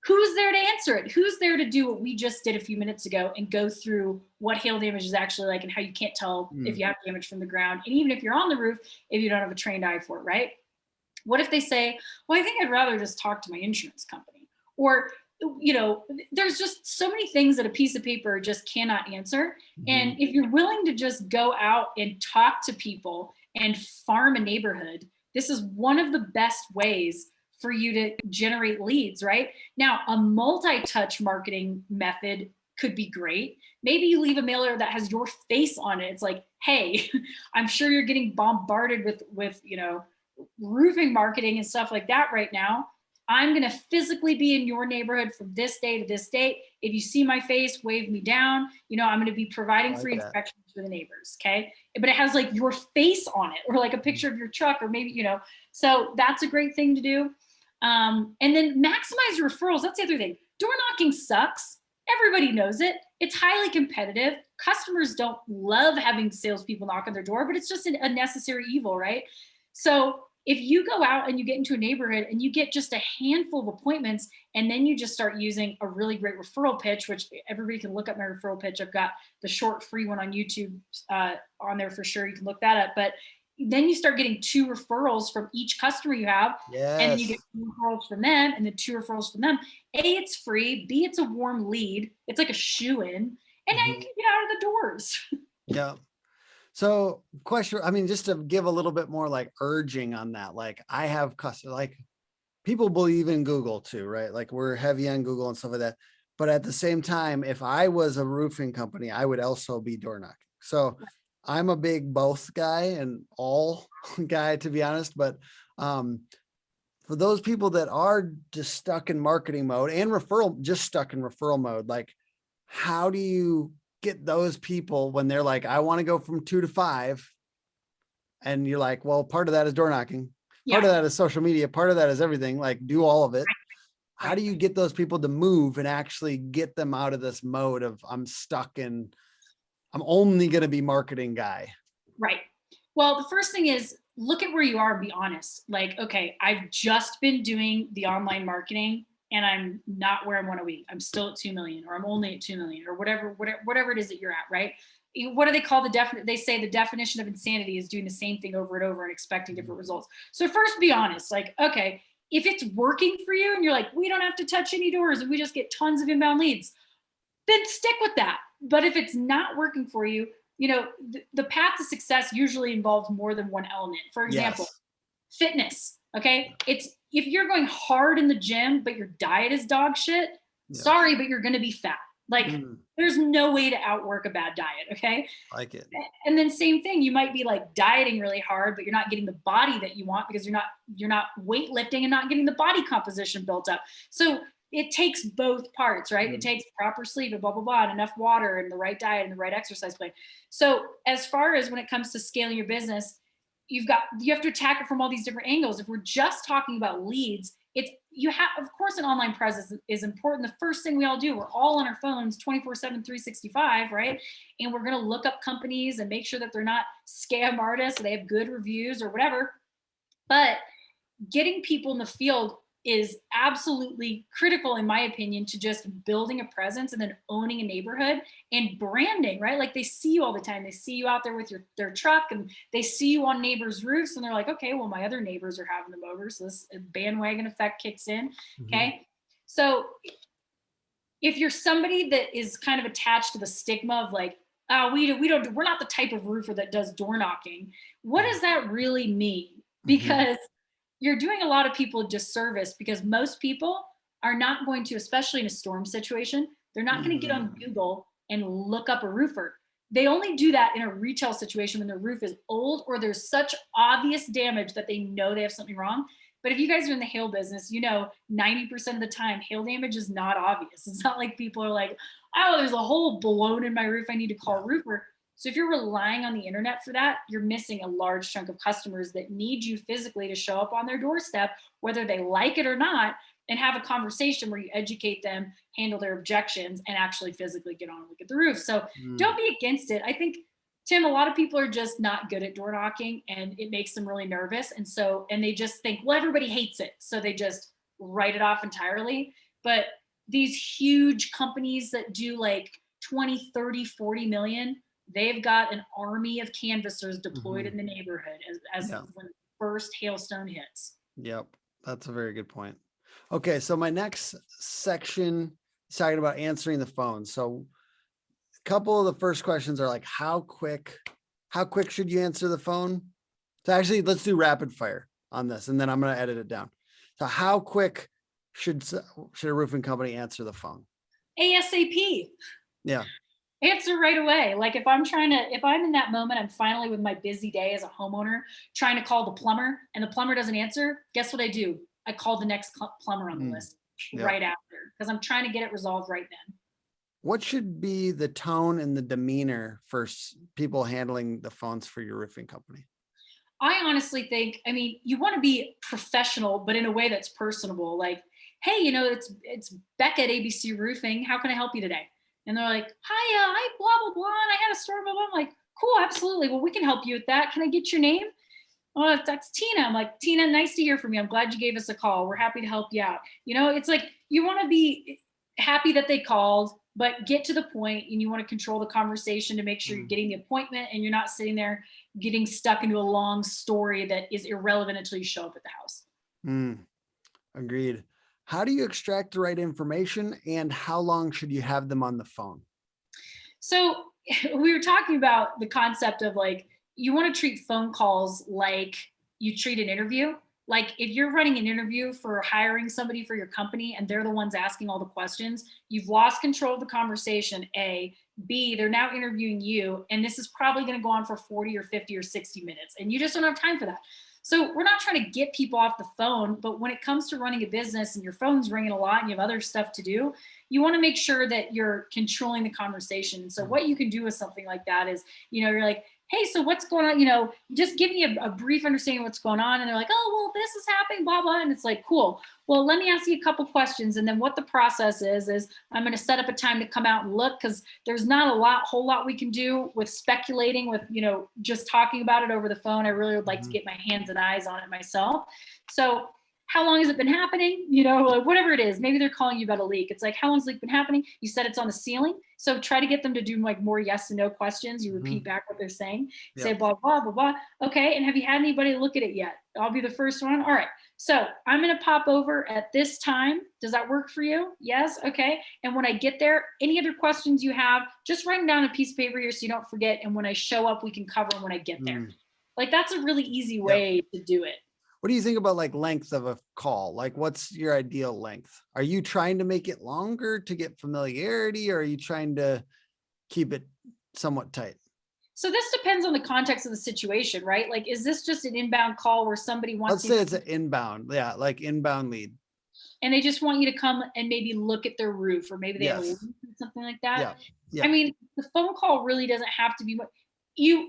Who's there to answer it? Who's there to do what we just did a few minutes ago and go through what hail damage is actually like and how you can't tell if you have damage from the ground? And even if you're on the roof, if you don't have a trained eye for it, right? What if they say, well, I think I'd rather just talk to my insurance company? Or, there's just so many things that a piece of paper just cannot answer. And if you're willing to just go out and talk to people and farm a neighborhood, this is one of the best ways for you to generate leads, right? Now, a multi-touch marketing method could be great. Maybe you leave a mailer that has your face on it. It's like, hey, I'm sure you're getting bombarded with roofing marketing and stuff like that right now. I'm going to physically be in your neighborhood from this day to this date. If you see my face, wave me down. I'm going to be providing free inspections for the neighbors. Okay. But it has like your face on it, or like a picture of your truck, or maybe, so that's a great thing to do. And then maximize your referrals. That's the other thing. Door knocking sucks. Everybody knows it. It's highly competitive. Customers don't love having salespeople knock on their door, but it's just a necessary evil, right? So if you go out and you get into a neighborhood and you get just a handful of appointments, and then you just start using a really great referral pitch, which everybody can look up my referral pitch. I've got the short free one on YouTube on there for sure. You can look that up. But then you start getting 2 referrals from each customer you have. And then you get 2 referrals from them, and then 2 referrals from them. A, it's free. B, it's a warm lead. It's like a shoe-in. And now you can get out of the doors. Yeah. So question, just to give a little bit more like urging on that, like I have customers, like people believe in Google too, right? Like we're heavy on Google and stuff like that. But at the same time, if I was a roofing company, I would also be door knocking. So I'm a big both guy and all guy, to be honest. But for those people that are just stuck in marketing mode and just stuck in referral mode, like, how do you get those people when they're like, I want to go from 2 to 5? And you're like, well, part of that is door knocking. Part of that is social media. Part of that is everything. Like, do all of it. How do you get those people to move and actually get them out of this mode of I'm stuck in, I'm only going to be marketing guy? Right. Well, the first thing is look at where you are and be honest. Like, okay, I've just been doing the online marketing and I'm not where I want to be. I'm still at 2 million, or I'm only at 2 million, or whatever it is that you're at, right? What do they call they say the definition of insanity is doing the same thing over and over and expecting different results. So first be honest, like, okay, if it's working for you and you're like, we don't have to touch any doors and we just get tons of inbound leads, then stick with that. But if it's not working for you, the path to success usually involves more than one element. For example, fitness. Okay. It's if you're going hard in the gym, but your diet is dog shit, sorry, but you're going to be fat. Like there's no way to outwork a bad diet. Okay. Like it. And then same thing, you might be like dieting really hard, but you're not getting the body that you want because you're not weightlifting and not getting the body composition built up. So it takes both parts, right? It takes proper sleep and blah, blah, blah, and enough water and the right diet and the right exercise plan. So as far as when it comes to scaling your business, you have to attack it from all these different angles. If we're just talking about leads, of course, an online presence is important. The first thing we all do, we're all on our phones 24/7, 365, right? And we're going to look up companies and make sure that they're not scam artists, or they have good reviews or whatever. But getting people in the field is absolutely critical, in my opinion, to just building a presence and then owning a neighborhood and branding, right? Like they see you all the time. They see you out there with their truck, and they see you on neighbors' roofs, and they're like, okay, well, my other neighbors are having them over. So this bandwagon effect kicks in. Okay. So if you're somebody that is kind of attached to the stigma of like, oh, we're not the type of roofer that does door knocking. What does that really mean? Because you're doing a lot of people a disservice, because most people are not going to, especially in a storm situation, they're not going to get on Google and look up a roofer. They only do that in a retail situation when their roof is old or there's such obvious damage that they know they have something wrong. But if you guys are in the hail business, 90% of the time, hail damage is not obvious. It's not like people are like, oh, there's a hole blown in my roof, I need to call a roofer. So if you're relying on the internet for that, you're missing a large chunk of customers that need you physically to show up on their doorstep, whether they like it or not, and have a conversation where you educate them, handle their objections, and actually physically get on and look at the roof. So don't be against it. I think, Tim, a lot of people are just not good at door knocking, and it makes them really nervous. And they just think, well, everybody hates it. So they just write it off entirely. But these huge companies that do like 20, 30, 40 million, they've got an army of canvassers deployed in the neighborhood as when the first hailstone hits. Yep. That's a very good point. Okay. So my next section is talking about answering the phone. So a couple of the first questions are like, how quick should you answer the phone? So actually, let's do rapid fire on this, and then I'm going to edit it down. So how quick should a roofing company answer the phone? ASAP. Yeah. Answer right away. Like if I'm in that moment, I'm finally with my busy day as a homeowner trying to call the plumber, and the plumber doesn't answer. Guess what I do? I call the next plumber on the list right after, because I'm trying to get it resolved right then. What should be the tone and the demeanor for people handling the phones for your roofing company? I honestly think, you want to be professional, but in a way that's personable. Like, hey, it's Becca at ABC Roofing. How can I help you today? And they're like, hi, blah, blah, blah. And I had a story, blah, blah. I'm like, cool, absolutely. Well, we can help you with that. Can I get your name? Oh, that's Tina. I'm like, Tina, nice to hear from you. I'm glad you gave us a call. We're happy to help you out. It's like, you want to be happy that they called, but get to the point, and you want to control the conversation to make sure you're getting the appointment and you're not sitting there getting stuck into a long story that is irrelevant until you show up at the house. Agreed. How do you extract the right information, and how long should you have them on the phone? So we were talking about the concept of like, you want to treat phone calls like you treat an interview. Like if you're running an interview for hiring somebody for your company and they're the ones asking all the questions, you've lost control of the conversation, A. B, they're now interviewing you, and this is probably going to go on for 40 or 50 or 60 minutes, and you just don't have time for that. So we're not trying to get people off the phone, but when it comes to running a business and your phone's ringing a lot and you have other stuff to do, you want to make sure that you're controlling the conversation. And so what you can do with something like that is, you're like, hey, so what's going on? Just give me a brief understanding of what's going on. And they're like, oh, well, this is happening, blah, blah. And it's like, cool. Well, let me ask you a couple questions. And then what the process is I'm going to set up a time to come out and look, because there's not a whole lot we can do with speculating with, just talking about it over the phone. I really would like to get my hands and eyes on it myself. So how long has it been happening? Like whatever it is, maybe they're calling you about a leak. It's like, how long has the leak been happening? You said it's on the ceiling. So try to get them to do like more yes and no questions. You repeat back what they're saying, say blah, blah, blah, blah. Okay. And have you had anybody look at it yet? I'll be the first one. All right. So I'm going to pop over at this time. Does that work for you? Yes. Okay. And when I get there, any other questions you have, just write them down on a piece of paper here so you don't forget. And when I show up, we can cover them when I get there. Like that's a really easy way to do it. What do you think about like length of a call? Like what's your ideal length? Are you trying to make it longer to get familiarity, or are you trying to keep it somewhat tight? So this depends on the context of the situation, right? Like, is this just an inbound call where somebody wants Let's say it's an inbound, like inbound lead, and they just want you to come and maybe look at their roof, or maybe they have a roof or something like that? Yeah. I mean, the phone call really doesn't have to be what you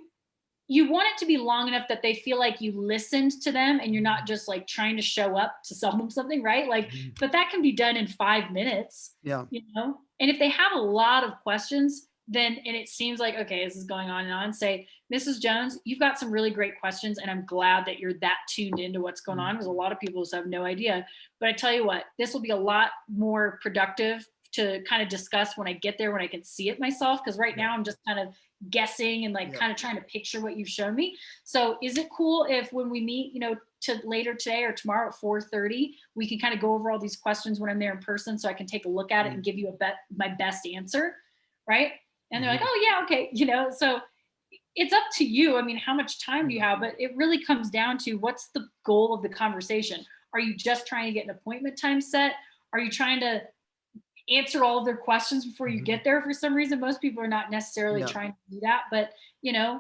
want it to be long enough that they feel like you listened to them and you're not just like trying to show up to sell them something, right? Like, but that can be done in 5 minutes. Yeah. And if they have a lot of questions, then, and it seems like, okay, this is going on and on, say, Mrs. Jones, you've got some really great questions, and I'm glad that you're that tuned into what's going on, because a lot of people just have no idea. But I tell you what, this will be a lot more productive to kind of discuss when I get there, when I can see it myself, because right now I'm just kind of guessing and like kind of trying to picture what you've shown me. So is it cool if when we meet, to later today or tomorrow at 4:30, we can kind of go over all these questions when I'm there in person, so I can take a look at it and give you my best answer, right? And they're like, oh yeah, okay, so it's up to you. I mean, how much time do you have? But it really comes down to, what's the goal of the conversation? Are you just trying to get an appointment time set? Are you trying to answer all of their questions before you get there? For some reason, most people are not necessarily trying to do that, but a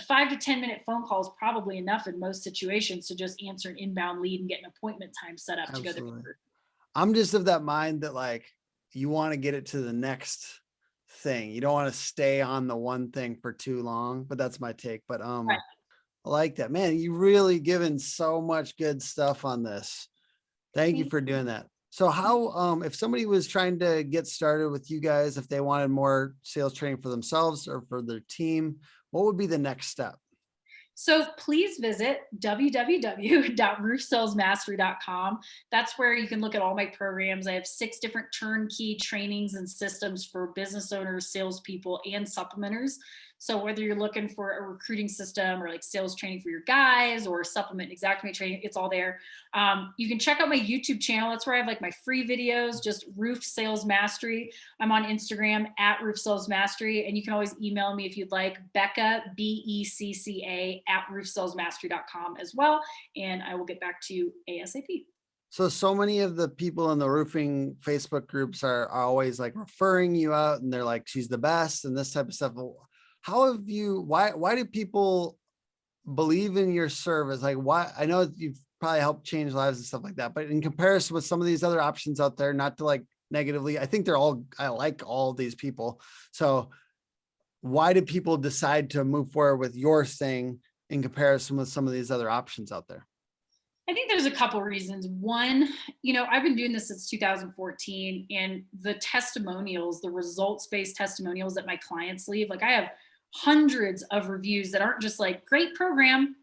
5 to 10 minute phone call is probably enough in most situations to just answer an inbound lead and get an appointment time set up together. I'm just of that mind that like, you want to get it to the next thing. You don't want to stay on the one thing for too long, but that's my take. But I like that, man. You really given so much good stuff on this. Thank you for doing that. So how, if somebody was trying to get started with you guys, if they wanted more sales training for themselves or for their team, what would be the next step? So please visit www.roofsalesmastery.com. That's where you can look at all my programs. I have 6 different turnkey trainings and systems for business owners, salespeople, and supplementers. So whether you're looking for a recruiting system or like sales training for your guys or supplement exactly training, it's all there. You can check out my YouTube channel. That's where I have like my free videos, just Roof Sales Mastery. I'm on Instagram at Roof Sales Mastery, and you can always email me if you'd like, Becca, BECCA @roofsalesmastery.com as well. And I will get back to you ASAP. So many of the people in the roofing Facebook groups are always like referring you out, and they're like, she's the best and this type of stuff. How have you, why do people believe in your service? Like, why? I know you've probably helped change lives and stuff like that, but in comparison with some of these other options out there, not to like negatively, I think I like all these people. So why do people decide to move forward with your thing in comparison with some of these other options out there? I think there's a couple reasons. One, I've been doing this since 2014, and the testimonials, the results-based testimonials that my clients leave, like I have hundreds of reviews that aren't just like, great program,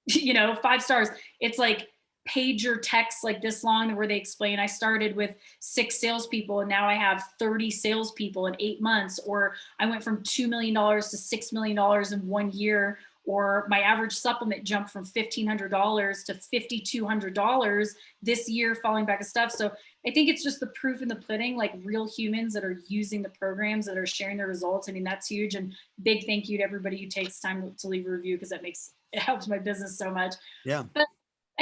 5 stars. It's like pager texts like this long where they explain, I started with 6 salespeople and now I have 30 salespeople in 8 months, or I went from $2 million to $6 million in 1 year, or my average supplement jumped from $1,500 to $5,200 this year following back and stuff. So I think it's just the proof in the pudding, like real humans that are using the programs, that are sharing their results. I mean, that's huge. And big thank you to everybody who takes time to leave a review, because it helps my business so much. Yeah. But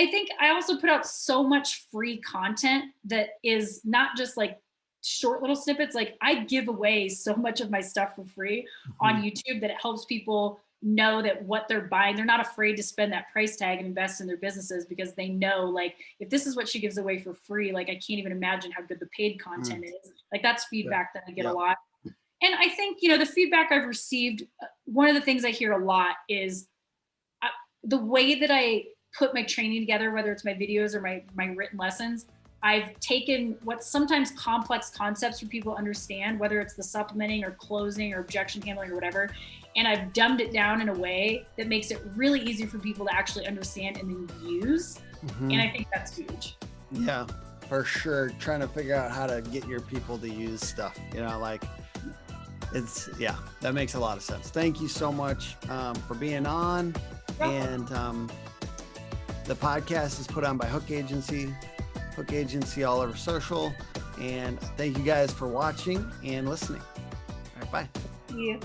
I think I also put out so much free content that is not just like short little snippets. Like I give away so much of my stuff for free on YouTube that it helps people know that what they're buying, they're not afraid to spend that price tag and invest in their businesses because they know like if this is what she gives away for free, like I can't even imagine how good the paid content is. Like that's feedback that I get a lot. And I think, the feedback I've received, one of the things I hear a lot is the way that I put my training together, whether it's my videos or my written lessons, I've taken what's sometimes complex concepts for people to understand, whether it's the supplementing or closing or objection handling or whatever, and I've dumbed it down in a way that makes it really easy for people to actually understand and then use. And I think that's huge. Yeah, for sure. Trying to figure out how to get your people to use stuff, like that makes a lot of sense. Thank you so much for being on. And the podcast is put on by Hook Agency all over social. And thank you guys for watching and listening. All right, bye. Yeah.